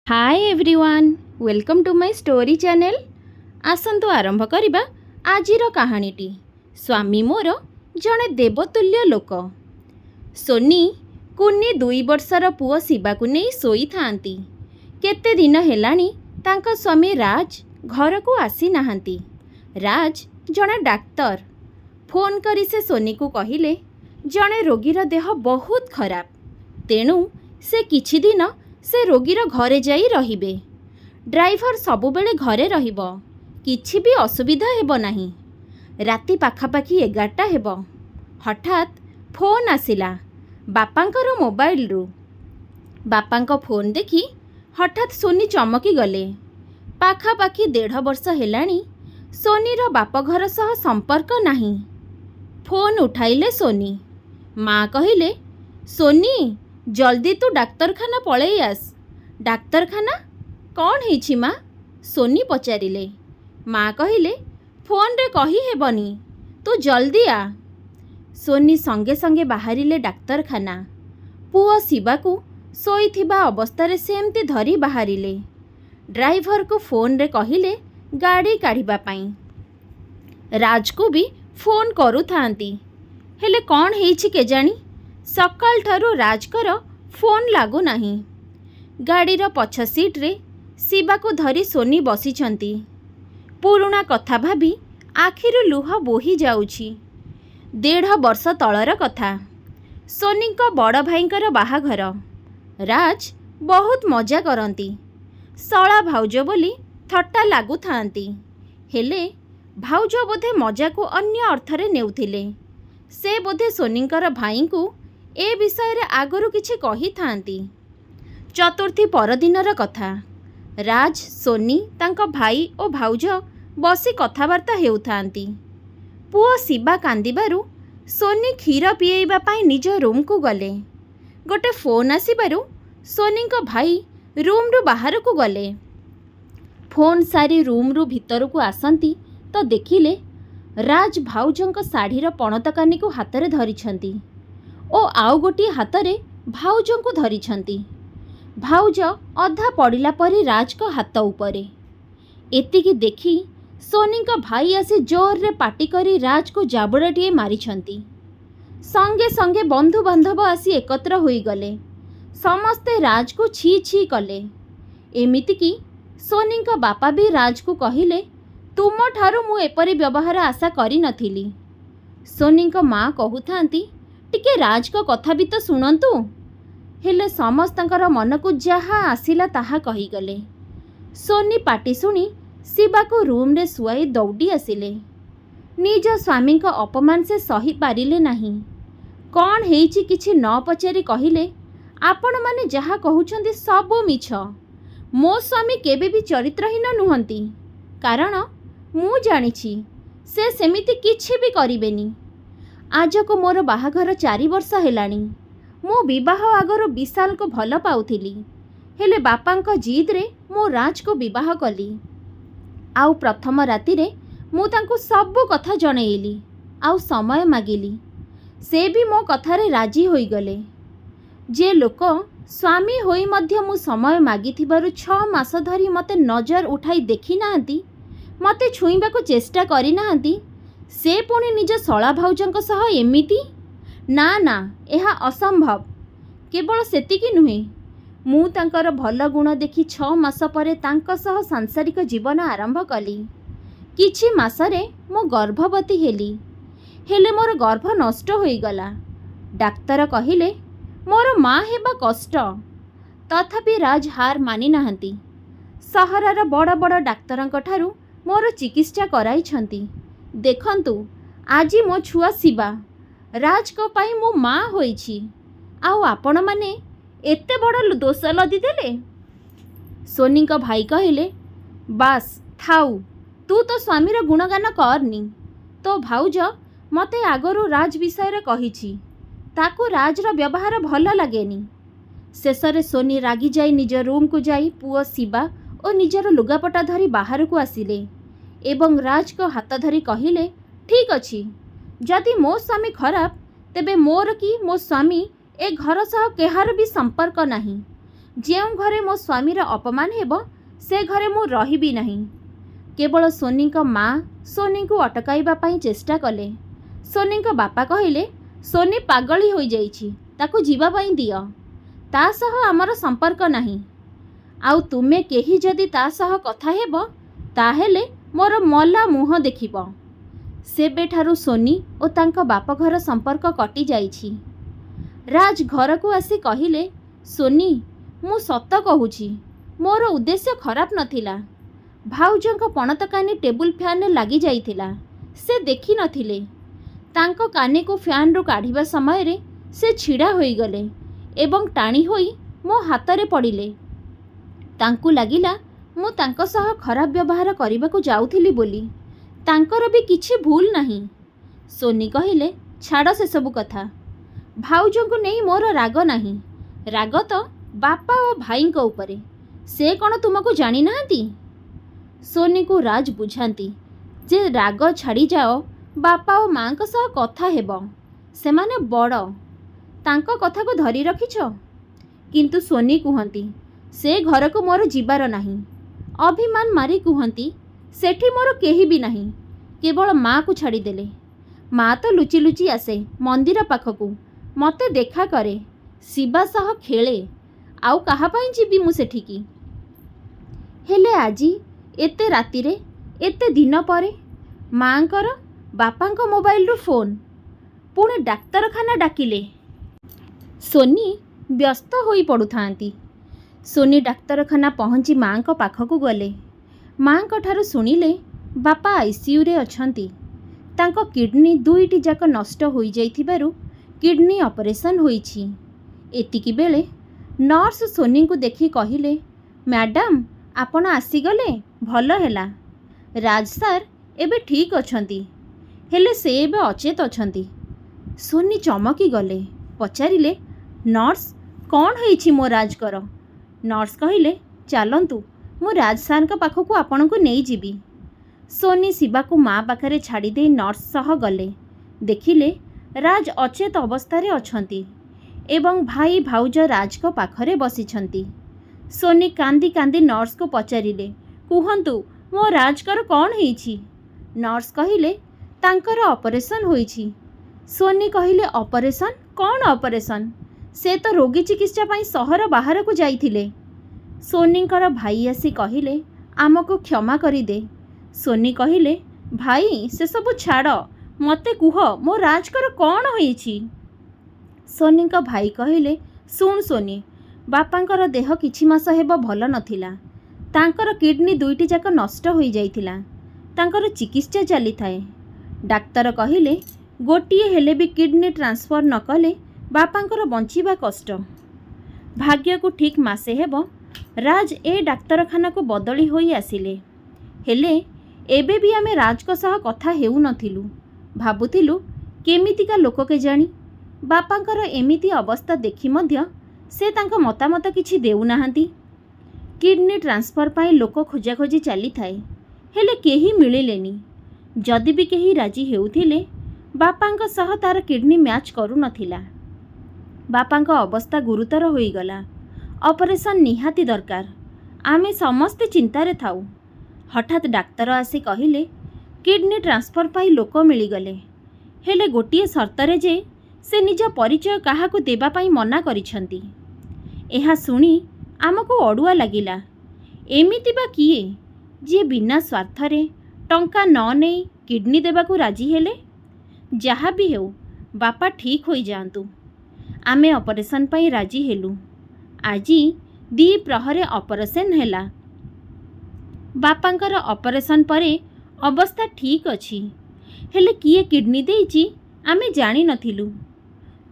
Hi everyone welcome to my story channel. आसंतु आरंभ करिबा आजिर कहानीटी। स्वामी मोर जड़े देवतुल्य लोक। सोनी कुन्नी 2 वर्षर पुओ शिवाकु नहीं सोई थांती। केते दिन हेलाणी तांका स्वामी राज घर को आसी नाहांती। राज जड़े डाक्तर। फोन करी से सोनी को कहिले जड़े रोगीर देह बहुत खराब, तेणु से किछि दिन से रोगीर घरे जाई रहिबे। ड्राइवर सबुबेले घरे रहिबो, किछि भी असुविधा हेबो नाही। राति पाखापाखि 11टा हेबो। हठात फोन आसिला बापांकर मोबाइल रु। बापांक फोन देखी हठात सोनी चमकी गले। पाखापाखि 1.5 वर्ष हेलाणी सोनीर बापघर सह संपर्क नाही। फोन उठाइले सोनी। माँ कहिले, सोनी जल्दी तू डाक्तरखाना पळेई आस। डाक्तरखाना कौन हेछि माँ? सोनी पचारिले। माँ कहिले, फोन रे कही हेबनी, तू जल्दी आ। सोनी संगे संगे बाहरिले डाक्तरखाना। पुओ शिवाकू सोईथिबा अवस्थारे सेमती धरी बाहरिले। ड्राइवर को फोन रे कहिले गाड़ी काढ़िबा पाई। राज को भी फोन करू थांती, हेले कौन हेछि केजानी सकाल ठारू राजकर फोन लागू नाही। गाड़ीर पछ सीट्रे शिवाकू धरी सोनी बसिछंती। पुरुणा कथा भाबी आखिरु लुह बोही जाउछि। 1.5 वर्ष तलर कथा। सोनीको बड़ भाईंकर बाहाघर। राज बहुत मजा करती। सला भाउज बोली थट्टा लागू थांती, हेले भाउज बोधे मजा को अन्य अर्थरे नेउथिले। से बोधे सोनींकर भाई को ए विषय रे आगरू किछि कही थांती। चतुर्थी परदिनर कथा। राज, सोनी, तांको भाई और भाउज बसी कथाबार्ता हेउथांती। पुओ शिवा कांदिबारु सोनी क्षीर पिएबा पाई निज रूम को गले। गोटे फोन आसिबारु सोनींको भाई रूम रु बाहर को गले। फोन सारी रूम रु भीतर को आसंती तो देखिले राज भाउजंको साड़ीर पणतकानी को हाथ में धरिछंती ओ आउ गोटी हातरे भाउजंको धरिछंती। भाउज अधा पड़िला परी राज को हाथ उपरे। एतिकी देखी सोनींको भाई आसी जोर रे पाटी करी राज को जाबड़ाटिए मारिछंती। संगे संगे बंधु बांधव आसी एकत्र होई गले। समस्ते राज को छी छी कले। एमिति की सोनींको बापा भी राज को कहिले, तुम ठारू मु एपरी व्यवहार आशा करी नथिली। सोनींको माँ कहूथांती, टिके राज को कथा भी तो शुणु। हेले समस्तंकर मन को जहाँ आसिला ताहा कहीगले। सोनी पाटी शुणी शिवा को रूम रे सुआई दौड़ी आसिले। निज स्वामी को अपमान से सही पारिले नहीं। कौन हेइछि किछि न पचारि कहिले, आपण माने जहाँ कहउछंती सबो मिछ। मो स्वामी केबे भी चरित्रहीन नुहंती, कारण मु जानिछि से सेमिति किछि भी करिबेनी। आज को मोर बाहाघर 4 वर्ष हेलाणी। मो विवाह आगर विशाल को भल पाउथिली, हेले बापांक जिद रे मो राज को विवाह कली। आउ प्रथम राति रे मु तांको सबो कथा जणेइली आउ समय मागिली। से भी मो कथारे राजी होई गले। जे लोक स्वामी होई मध्य मु समय मागिथिबारु 6 मास धरी मते नजर उठाई देखी नाहंती, मते छुईबा को चेष्टा करी नाहंती, से पुणी निज सला भाउजंक सह एमिति? ना ना, एहा असंभव। केवल सेतिकी नुहे, मु तांकर भल गुण देखी 6 मास परे तांक सह सांसारिक जीवन आरंभ कली। किछि मासरे मु गर्भवती हेली, हेले मोर गर्भ नष्ट होई गला। डाक्तर कहिले मोर माँ हेबा कष्ट, तथापि राज हार मानि नाहंती। सहरर बड़ बड़ डाक्तरंक ठारू मोर चिकित्सा कराइछंती। देखंतु आजी मो छुआ शिवा राज को पाई मो माँ होईछि, आउ आपण माने एते बड़ दोष लदी देले। सोनी का भाई कहिले, बास थाउ, तू तो स्वामीर गुणगान करनी। तो भाउज मते आगरू राज विषय कहिछि, ताकू राजर व्यवहार भल लागेनी। शेषरे सोनी रागी जाई निज रूम को जाई पुओ शिवा और निजर लुगापटा धरी बाहर को आसिले एवं राज को हाथ धरी कहिले, ठीक अछि, जदि मो स्वामी खराब तेबे मोर कि मो स्वामी ए घर सह केहार भी संपर्क नाही। ଯେଉଁ ଘରେ ମୋ ସ୍ୱାମୀର ଅପମାନ ହେବ ସେ ଘରେ ମୁଁ ରହିବି ନାହିଁ। କେବଳ ସୋନିଙ୍କ ମା' ସୋନିଙ୍କୁ ଅଟକାଇବା ପାଇଁ ଚେଷ୍ଟା କଲେ। ସୋନିଙ୍କ ବାପା କହିଲେ, ସୋନି ପାଗଳି ହୋଇଯାଇଛି, ତାକୁ ଯିବା ପାଇଁ ଦିଅ। ତା ସହ ଆମର ସମ୍ପର୍କ ନାହିଁ। ଆଉ ତୁମେ କେହି ଯଦି ତା ସହ କଥା ହେବ ତାହେଲେ ମୋର ମଲା ମୁହଁ ଦେଖିବ। ସେବେଠାରୁ ସୋନି ଓ ତାଙ୍କ ବାପଘର ସମ୍ପର୍କ କଟିଯାଇଛି। ରାଜ ଘରକୁ ଆସି କହିଲେ, ସୋନି, ମୁଁ ସତ କହୁଛି, ମୋର ଉଦ୍ଦେଶ୍ୟ ଖରାପ ନଥିଲା। ଭାଉଜଙ୍କ ପଣତ କାନି ଟେବୁଲ ଫ୍ୟାନ୍ରେ ଲାଗିଯାଇଥିଲା। ସେ ଦେଖିନଥିଲେ। ତାଙ୍କ କାନିକୁ ଫ୍ୟାନ୍ରୁ କାଢ଼ିବା ସମୟରେ ସେ ଛିଡ଼ା ହୋଇଗଲେ ଏବଂ ଟାଣି ହୋଇ ମୋ ହାତରେ ପଡ଼ିଲେ। ତାଙ୍କୁ ଲାଗିଲା ମୁଁ ତାଙ୍କ ସହ ଖରାପ ବ୍ୟବହାର କରିବାକୁ ଯାଉଥିଲି ବୋଲି। ତାଙ୍କର ବି କିଛି ଭୁଲ ନାହିଁ। ସୋନି କହିଲେ, ଛାଡ଼ ସେସବୁ କଥା। ଭାଉଜଙ୍କୁ ନେଇ ମୋର ରାଗ ନାହିଁ। ରାଗ ତ ବାପା ଓ ଭାଇଙ୍କ ଉପରେ। ସେ କ'ଣ ତୁମକୁ ଜାଣିନାହାନ୍ତି? ସୋନିକୁ ରାଜ ବୁଝାନ୍ତି ଯେ ରାଗ ଛାଡ଼ିଯାଅ, ବାପା ଓ ମାଙ୍କ ସହ କଥା ହେବ। ସେମାନେ ବଡ଼, ତାଙ୍କ କଥାକୁ ଧରି ରଖିଛ। କିନ୍ତୁ ସୋନି କୁହନ୍ତି, ସେ ଘରକୁ ମୋର ଯିବାର ନାହିଁ। ଅଭିମାନ ମାରି କୁହନ୍ତି, ସେଠି ମୋର କେହି ବି ନାହିଁ, କେବଳ ମା'କୁ ଛାଡ଼ିଦେଲେ। ମା' ତ ଲୁଚି ଲୁଚି ଆସେ ମନ୍ଦିର ପାଖକୁ, ମୋତେ ଦେଖା କରେ, ଶିବା ସହ ଖେଳେ। ଆଉ କାହା ପାଇଁ ଯିବି ମୁଁ ସେଠିକି? ହେଲେ ଆଜି ଏତେ ରାତିରେ, ଏତେ ଦିନ ପରେ ମା'ଙ୍କର ବାପାଙ୍କ ମୋବାଇଲରୁ ଫୋନ୍, ପୁଣି ଡାକ୍ତରଖାନା ଡାକିଲେ। ସୋନି ବ୍ୟସ୍ତ ହୋଇ ପଡ଼ୁଥାନ୍ତି। ସୋନି ଡାକ୍ତରଖାନା ପହଞ୍ଚି ମା'ଙ୍କ ପାଖକୁ ଗଲେ। ମା'ଙ୍କ ଠାରୁ ଶୁଣିଲେ ବାପା ଆଇସିୟୁରେ ଅଛନ୍ତି। ତାଙ୍କ କିଡ଼ନୀ ଦୁଇଟି ଯାକ ନଷ୍ଟ ହୋଇଯାଇଥିବାରୁ କିଡ଼ନୀ ଅପରେସନ୍ ହୋଇଛି। ଏତିକି ବେଳେ ନର୍ସ ସୋନିଙ୍କୁ ଦେଖି କହିଲେ, ମ୍ୟାଡ଼ାମ୍, ଆପଣ ଆସିଗଲେ, ଭଲ ହେଲା। ରାଜ ସାର୍ ଏବେ ଠିକ୍ ଅଛନ୍ତି, ହେଲେ ସେ ଏବେ ଅଚେତ ଅଛନ୍ତି। ସୋନି ଚମକି ଗଲେ। ପଚାରିଲେ, ନର୍ସ, କ'ଣ ହେଇଛି ମୋ ରାଜଙ୍କର? ନର୍ସ କହିଲେ, ଚାଲନ୍ତୁ, ମୁଁ ରାଜ ସାର୍ଙ୍କ ପାଖକୁ ଆପଣଙ୍କୁ ନେଇଯିବି। ସୋନି ଶିବାକୁ ମା' ପାଖରେ ଛାଡ଼ିଦେଇ ନର୍ସ ସହ ଗଲେ। ଦେଖିଲେ ରାଜ ଅଚେତ ଅବସ୍ଥାରେ ଅଛନ୍ତି ଏବଂ ଭାଇ ଭାଉଜ ରାଜଙ୍କ ପାଖରେ ବସିଛନ୍ତି। ସୋନି କାନ୍ଦି କାନ୍ଦି ନର୍ସକୁ ପଚାରିଲେ, କୁହନ୍ତୁ, ମୋ ରାଜଙ୍କର କ'ଣ ହେଇଛି? ନର୍ସ କହିଲେ, ତାଙ୍କର ଅପରେସନ୍ ହୋଇଛି। ସୋନି କହିଲେ, ଅପରେସନ୍? କ'ଣ ଅପରେସନ୍? ସେ ତ ରୋଗୀ ଚିକିତ୍ସା ପାଇଁ ସହର ବାହାରକୁ ଯାଇଥିଲେ। ସୋନିଙ୍କର ଭାଇ ଆସି କହିଲେ, ଆମକୁ କ୍ଷମା କରିଦେ। ସୋନି କହିଲେ, ଭାଇ, ସେସବୁ ଛାଡ଼, ମୋତେ କୁହ, ମୋ ରାଜଙ୍କର କ'ଣ ହେଇଛି? ସୋନିଙ୍କ ଭାଇ କହିଲେ, ଶୁଣ ସୋନି, ବାପାଙ୍କର ଦେହ କିଛି ମାସ ହେବ ଭଲ ନଥିଲା। ତାଙ୍କର କିଡ଼ନୀ ଦୁଇଟି ଯାକ ନଷ୍ଟ ହୋଇଯାଇଥିଲା। ତାଙ୍କର ଚିକିତ୍ସା ଚାଲିଥାଏ। ଡାକ୍ତର କହିଲେ, ଗୋଟିଏ ହେଲେ ବି କିଡ଼ନୀ ଟ୍ରାନ୍ସଫର୍ ନ କଲେ ବାପାଙ୍କର ବଞ୍ଚିବା କଷ୍ଟ। ଭାଗ୍ୟକୁ ଠିକ୍ ମାସେ ହେବ ରାଜ ଏ ଡାକ୍ତରଖାନାକୁ ବଦଳି ହୋଇ ଆସିଲେ। ହେଲେ ଏବେ ବି ଆମେ ରାଜଙ୍କ ସହ କଥା ହେଉନଥିଲୁ। ଭାବୁଥିଲୁ କେମିତିକା ଲୋକ କେଜାଣି। ବାପାଙ୍କର ଏମିତି ଅବସ୍ଥା ଦେଖି ମଧ୍ୟ ସେ ତାଙ୍କ ମତାମତ କିଛି ଦେଉନାହାନ୍ତି। କିଡ଼ନୀ ଟ୍ରାନ୍ସଫର୍ ପାଇଁ ଲୋକ ଖୋଜାଖୋଜି ଚାଲିଥାଏ, ହେଲେ କେହି ମିଳିଲେନି। ଯଦି ବି କେହି ରାଜି ହେଉଥିଲେ, ବାପାଙ୍କ ସହ ତା'ର କିଡ଼ନୀ ମ୍ୟାଚ୍ କରୁନଥିଲା। ବାପାଙ୍କ ଅବସ୍ଥା ଗୁରୁତର ହୋଇଗଲା। ଅପରେସନ୍ ନିହାତି ଦରକାର। ଆମେ ସମସ୍ତେ ଚିନ୍ତାରେ ଥାଉ। ହଠାତ୍ ଡାକ୍ତର ଆସି କହିଲେ, କିଡ଼ନୀ ଟ୍ରାନ୍ସଫର୍ ପାଇଁ ଲୋକ ମିଳିଗଲେ, ହେଲେ ଗୋଟିଏ ସର୍ତ୍ତରେ ଯେ ସେ ନିଜ ପରିଚୟ କାହାକୁ ଦେବା ପାଇଁ ମନା କରିଛନ୍ତି। ଏହା ଶୁଣି ଆମକୁ ଅଡ଼ୁଆ ଲାଗିଲା। ଏମିତି ବା କିଏ ଯିଏ ବିନା ସ୍ୱାର୍ଥରେ ଟଙ୍କା ନ ନେଇ କିଡ଼ନୀ ଦେବାକୁ ରାଜି ହେଲେ? ଯାହା ବି ହେଉ, ବାପା ଠିକ୍ ହୋଇଯାଆନ୍ତୁ। ଆମେ ଅପରେସନ୍ ପାଇଁ ରାଜି ହେଲୁ। ଆଜି ଦ୍ୱିପ୍ରହରେ ଅପରେସନ୍ ହେଲା। ବାପାଙ୍କର ଅପରେସନ୍ ପରେ ଅବସ୍ଥା ଠିକ୍ ଅଛି, ହେଲେ କିଏ କିଡ଼ନୀ ଦେଇଛି ଆମେ ଜାଣିନଥିଲୁ।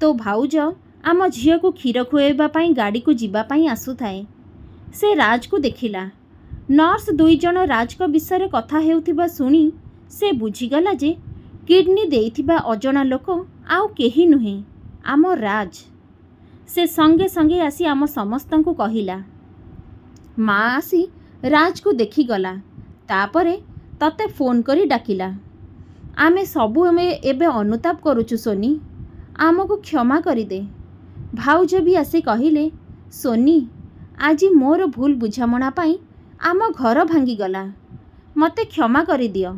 ତୋ ଭାଉଜ ଆମ ଝିଅକୁ କ୍ଷୀର ଖୁଆଇବା ପାଇଁ ଗାଡ଼ିକୁ ଯିବା ପାଇଁ ଆସୁଥାଏ। ସେ ରାଜକୁ ଦେଖିଲା। ନର୍ସ ଦୁଇଜଣ ରାଜଙ୍କ ବିଷୟରେ କଥା ହେଉଥିବା ଶୁଣି ସେ ବୁଝିଗଲା ଯେ କିଡ଼ନୀ ଦେଇଥିବା ଅଜଣା ଲୋକ ଆଉ କେହି ନୁହେଁ, ଆମ ରାଜ। ସେ ସଙ୍ଗେ ସଙ୍ଗେ ଆସି ଆମ ସମସ୍ତଙ୍କୁ କହିଲା। ମା ଆସି ରାଜକୁ ଦେଖିଗଲା। ତାପରେ ତତେ ଫୋନ୍ କରି ଡାକିଲା। ଆମେ ସବୁ ଏବେ ଅନୁତାପ କରୁଛୁ ସୋନି, ଆମକୁ କ୍ଷମା କରିଦେ। ଭାଉଜ ବି ଆସି କହିଲେ, ସୋନି, ଆଜି ମୋର ଭୁଲ ବୁଝାମଣା ପାଇଁ ଆମ ଘର ଭାଙ୍ଗିଗଲା। ମୋତେ କ୍ଷମା କରିଦିଅ।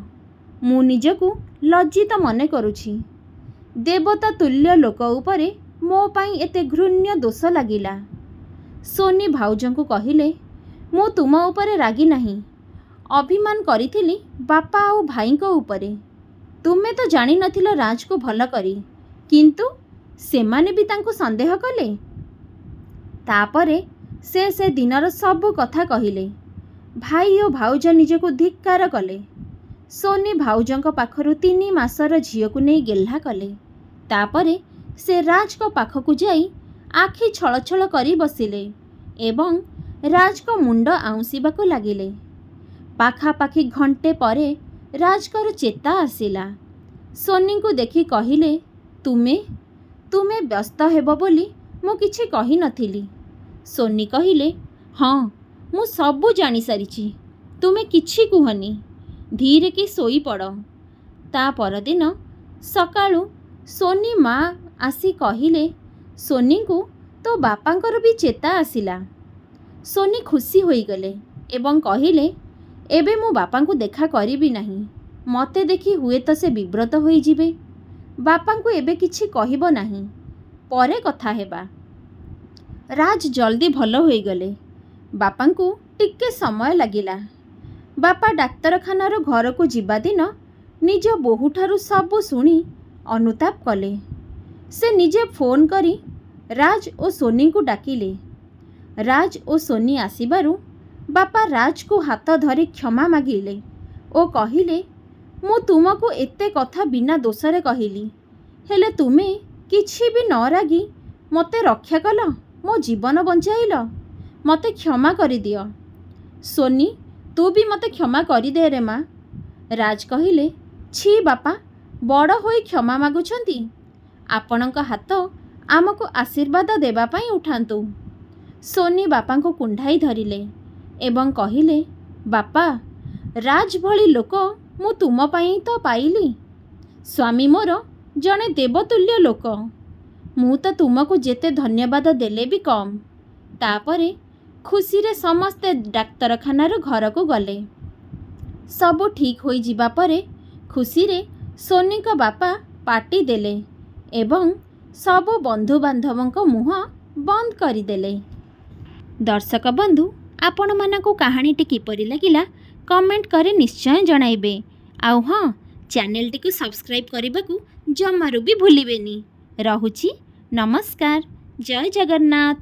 ମୁଁ ନିଜକୁ ଲଜ୍ଜିତ ମନେ କରୁଛି। ଦେବତା ତୁଲ୍ୟ ଲୋକ ଉପରେ ମୋ ପାଇଁ ଏତେ ଘୃଣ୍ୟ ଦୋଷ ଲାଗିଲା। ସୋନି ଭାଉଜଙ୍କୁ କହିଲେ, ମୁଁ ତୁମ ଉପରେ ରାଗି ନାହିଁ। ଅଭିମାନ କରିଥିଲି ବାପା ଆଉ ଭାଇଙ୍କ ଉପରେ। ତୁମେ ତ ଜାଣିନଥିଲ ରାଜକୁ ଭଲ କରି, କିନ୍ତୁ ସେମାନେ ବି ତାଙ୍କୁ ସନ୍ଦେହ କଲେ। ତାପରେ ସେ ଦିନର ସବୁ କଥା କହିଲେ। ଭାଇ ଓ ଭାଉଜ ନିଜକୁ ଧିକ୍କାର କଲେ। ସୋନି ଭାଉଜଙ୍କ ପାଖରୁ 3 ମାସର ଝିଅକୁ ନେଇ ଗେହ୍ଲା କଲେ। ତାପରେ ସେ ରାଜଙ୍କ ପାଖକୁ ଯାଇ ଆଖି ଛଳଛଳ କରି ବସିଲେ ଏବଂ ରାଜଙ୍କ ମୁଣ୍ଡ ଆଉଁସିବାକୁ ଲାଗିଲେ। ପାଖାପାଖି ଘଣ୍ଟେ ପରେ ରାଜଙ୍କର ଚେତା ଆସିଲା। ସୋନିଙ୍କୁ ଦେଖି କହିଲେ, ତୁମେ ବ୍ୟସ୍ତ ହେବ ବୋଲି ମୁଁ କିଛି କହିନଥିଲି। ସୋନି କହିଲେ, ହଁ, ମୁଁ ସବୁ ଜାଣିସାରିଛି। ତୁମେ କିଛି କୁହନି, ଧୀରେ କି ଶୋଇପଡ଼। ତା ପରଦିନ ସକାଳୁ ସୋନି ମା ଆସି କହିଲେ, ସୋନିଙ୍କୁ ତୋ ବାପାଙ୍କର ବି ଚେତା ଆସିଲା। ସୋନି ଖୁସି ହୋଇଗଲେ ଏବଂ କହିଲେ, ଏବେ ମୁଁ ବାପାଙ୍କୁ ଦେଖା କରିବି ନାହିଁ। ମୋତେ ଦେଖି ହୁଏତ ସେ ବିବ୍ରତ ହୋଇଯିବେ। ବାପାଙ୍କୁ ଏବେ କିଛି କହିବ ନାହିଁ, ପରେ କଥା ହେବା। ରାଜ ଜଲ୍ଦି ଭଲ ହୋଇଗଲେ। ବାପାଙ୍କୁ ଟିକେ ସମୟ ଲାଗିଲା। ବାପା ଡାକ୍ତରଖାନାରୁ ଘରକୁ ଯିବା ଦିନ ନିଜ ବୋହୂଠାରୁ ସବୁ ଶୁଣି ଅନୁତାପ କଲେ। ସେ ନିଜେ ଫୋନ୍ କରି ରାଜ ଓ ସୋନିଙ୍କୁ ଡାକିଲେ। ରାଜ ଓ ସୋନି ଆସିବାରୁ ବାପା ରାଜକୁ ହାତ ଧରି କ୍ଷମା ମାଗିଲେ ଓ କହିଲେ, ମୁଁ ତୁମକୁ ଏତେ କଥା ବିନା ଦୋଷରେ କହିଲି, ହେଲେ ତୁମେ କିଛି ବି ନ ରାଗି ମୋତେ ରକ୍ଷା କଲ, ମୋ ଜୀବନ ବଞ୍ଚାଇଲ। ମୋତେ କ୍ଷମା କରିଦିଅ। ସୋନି, ତୁ ବି ମୋତେ କ୍ଷମା କରିଦେ ରେ ମା। ରାଜ କହିଲେ, ଛି ବାପା, ବଡ଼ ହୋଇ କ୍ଷମା ମାଗୁଛନ୍ତି। ଆପଣଙ୍କ ହାତ ଆମକୁ ଆଶୀର୍ବାଦ ଦେବା ପାଇଁ ଉଠାନ୍ତୁ। ସୋନି ବାପାଙ୍କୁ କୁଣ୍ଢାଇ ଧରିଲେ ଏବଂ କହିଲେ, ବାପା, ରାଜ ଭଳି ଲୋକ ମୁଁ ତୁମ ପାଇଁ ତ ପାଇଲି। ସ୍ୱାମୀ ମୋର ଜଣେ ଦେବତୁଲ୍ୟ ଲୋକ। ମୁଁ ତ ତୁମକୁ ଯେତେ ଧନ୍ୟବାଦ ଦେଲେ ବି କମ୍। ତାପରେ ଖୁସିରେ ସମସ୍ତେ ଡାକ୍ତରଖାନାରୁ ଘରକୁ ଗଲେ। ସବୁ ଠିକ୍ ହୋଇଯିବା ପରେ ଖୁସିରେ ସୋନିଙ୍କ ବାପା ପାଟି ଦେଲେ ଏବଂ ସବୁ ବନ୍ଧୁବାନ୍ଧବଙ୍କ ମୁହଁ ବନ୍ଦ କରିଦେଲେ। ଦର୍ଶକ ବନ୍ଧୁ, ଆପଣମାନଙ୍କୁ କାହାଣୀଟି କିପରି ଲାଗିଲା କମେଣ୍ଟ କରି ନିଶ୍ଚୟ ଜଣାଇବେ। ଆଉ ହଁ, ଚ୍ୟାନେଲଟିକୁ ସବସ୍କ୍ରାଇବ୍ କରିବାକୁ ଜମାରୁ ବି ଭୁଲିବେନି। ରହୁଛି, ନମସ୍କାର, ଜୟ ଜଗନ୍ନାଥ।